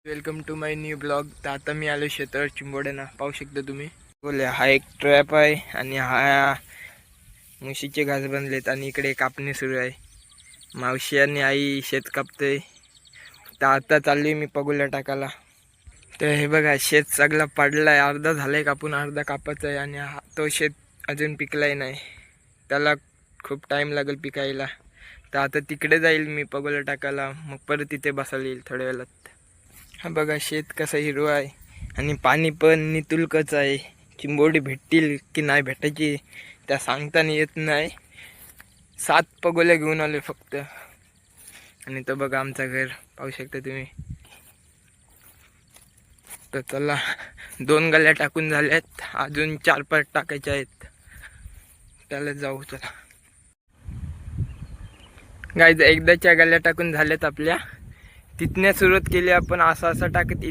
Welcome to my new blog. तर आता मी आलो शेतावर चिंबोड्याना. पाहू शकता तुम्ही. बोले हा एक ट्रॅप आहे आणि हा म्हशीचे घास बनलेत आणि इकडे कापणी सुरू आहे. मावशी आणि आई शेत कापतोय. तर आता चाललोय मी पगुल्या टाकायला. तर हे बघा शेत सगळा पडलाय. अर्धा झालाय कापून, अर्धा कापायचा आहे आणि तो शेत अजून पिकलाय नाही. त्याला खूप टाईम लागेल पिकायला. तर आता तिकडे जाईल मी पगोला टाकायला. मग परत तिथे बसायला येईल थोड्या वेळात. हा बघा शेत कसं हिरवं आहे आणि पाणी पण नितुलकच आहे. चिंबोडी भेटतील की नाही भेटायची त्या सांगताना येत नाही. 7 पगोल्या घेऊन आले फक्त. आणि तो बघा आमचं घर पाहू शकता तुम्ही. तर चला 2 गल्ल्या टाकून झाल्यात, अजून 4-5 टाकायच्या आहेत. त्याला जाऊ चला. गाईज एकदाच्या गल्ल्या टाकून झाल्यात आपल्या. तिथनं सुरुवात केली आपण असं टाकत